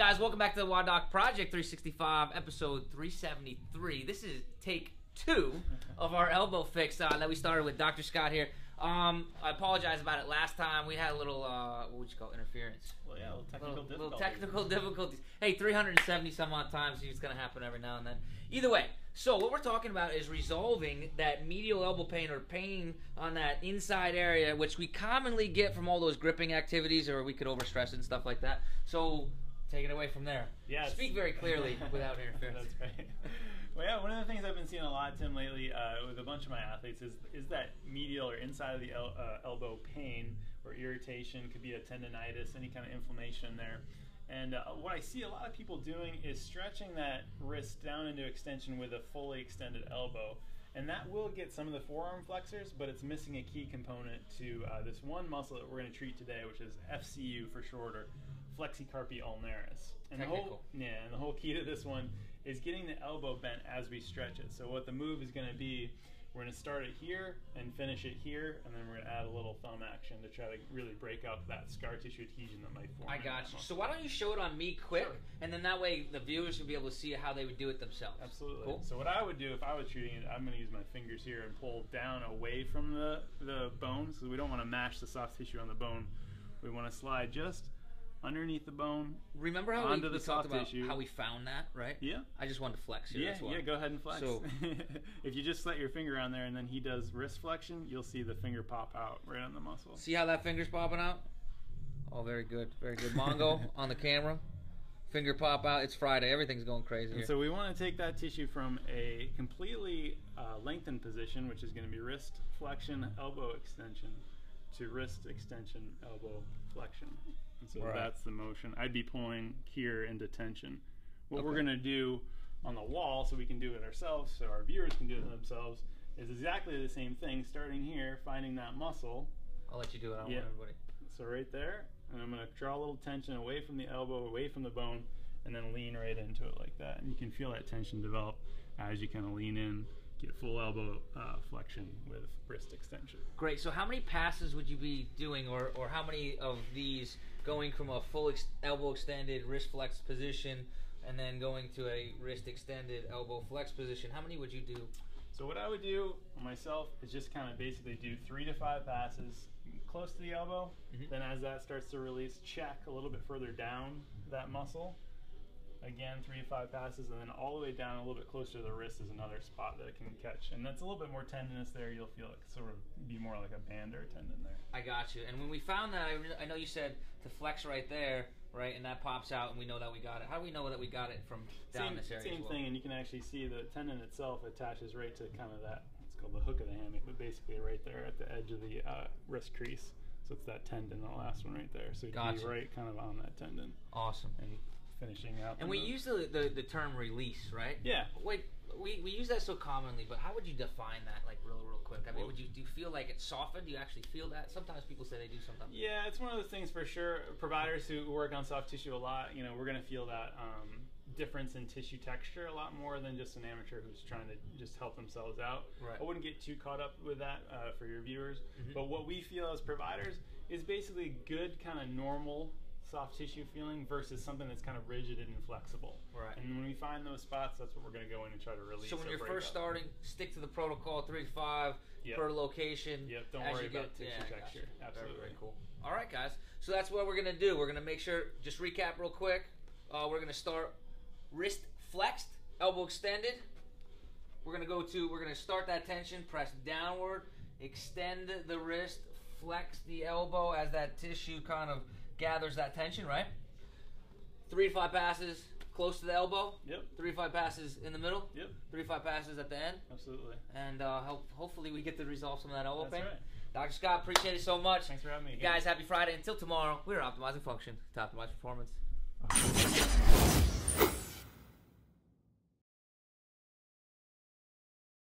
guys, welcome back to the WODdoc Project 365, episode 373. This is take 2 of our elbow fix that we started with Dr. Scott here. I apologize about it last time. We had a little, what would you call it, interference? Well, yeah, little technical difficulties. Hey, 370 some odd times, it's going to happen every now and then. Either way, so what we're talking about is resolving that medial elbow pain or pain on that inside area, which we commonly get from all those gripping activities, or we could overstress it and stuff like that. So take it away from there. Yeah, speak very clearly without interference. That's great. Well, yeah, one of the things I've been seeing a lot, Tim, lately with a bunch of my athletes is that medial or inside of the elbow pain or irritation. Could be a tendonitis, any kind of inflammation there. And what I see a lot of people doing is stretching that wrist down into extension with a fully extended elbow. And that will get some of the forearm flexors, but it's missing a key component to this one muscle that we're going to treat today, which is FCU for short, or flexicarpi ulnaris. And the whole key to this one is getting the elbow bent as we stretch it. So what the move is going to be, we're going to start it here and finish it here, and then we're going to add a little thumb action to try to really break up that scar tissue adhesion that might form. I got you. So why don't you show it on me quick, and then that way the viewers will be able to see how they would do it themselves. Absolutely. Cool. So what I would do if I was treating it, I'm going to use my fingers here and pull down away from the bone, so we don't want to mash the soft tissue on the bone. We want to slide just underneath the bone. Remember how onto we the talked soft about tissue. How we found that, right? Yeah. I just wanted to flex here. Yeah, go ahead and flex. So, if you just let your finger on there and then he does wrist flexion, you'll see the finger pop out right on the muscle. See how that finger's popping out? Oh, very good. Very good. Mongo on the camera. Finger pop out. It's Friday. Everything's going crazy here. So we want to take that tissue from a completely lengthened position, which is going to be wrist flexion, elbow extension, to wrist extension, elbow flexion. And so that's the motion. I'd be pulling here into tension. What we're going to do on the wall, so we can do it ourselves, so our viewers can do it themselves, is exactly the same thing. Starting here, finding that muscle. I'll let you do it. I don't want everybody. So right there, and I'm going to draw a little tension away from the elbow, away from the bone, and then lean right into it like that. And you can feel that tension develop as you kind of lean in. Get full elbow flexion with wrist extension. Great. So how many passes would you be doing, or how many of these going from a full elbow extended wrist flex position and then going to a wrist extended elbow flex position? How many would you do? So what I would do myself is just kind of basically do 3 to 5 passes close to the elbow. Then as that starts to release, check a little bit further down that muscle. Again, 3 to 5 passes, and then all the way down a little bit closer to the wrist is another spot that it can catch. And that's a little bit more tendinous there. You'll feel it sort of be more like a band or a tendon there. I got you. And when we found that, I know you said to flex right there, right? And that pops out, and we know that we got it. How do we know that we got it from down this area? Same thing, and you can actually see the tendon itself attaches right to kind of that, it's called the hook of the hammock, but basically right there at the edge of the wrist crease. So it's that tendon, the last one right there. So you'd be right kind of on that tendon. Awesome. And finishing out. And we use the term release, right? Yeah. Wait, we use that so commonly, but how would you define that, like real quick? I mean, do you feel like it's softened? Do you actually feel that? Sometimes people say they do, sometimes. Yeah, it's one of those things for sure. Providers who work on soft tissue a lot, you know, we're going to feel that difference in tissue texture a lot more than just an amateur who's trying to just help themselves out. Right. I wouldn't get too caught up with that for your viewers, but what we feel as providers is basically good kind of normal soft tissue feeling versus something that's kind of rigid and inflexible. Right. And when we find those spots, that's what we're going to go in and try to release. So when you're first starting, stick to the protocol, 3 to 5 per location. Yep. Don't worry about tissue texture. Absolutely. Very cool. All right, guys. So that's what we're going to do. We're going to make sure, just recap real quick. We're going to start wrist flexed, elbow extended. We're going to start that tension, press downward, extend the wrist, flex the elbow as that tissue kind of gathers that tension, right? 3 to 5 passes close to the elbow. Yep. 3 to 5 passes in the middle. Yep. 3 to 5 passes at the end. Absolutely. And hopefully we get to resolve some of that elbow pain. That's right. Dr. Scott, appreciate it so much. Thanks for having me. Guys, happy Friday. Until tomorrow, we're optimizing function to optimize performance.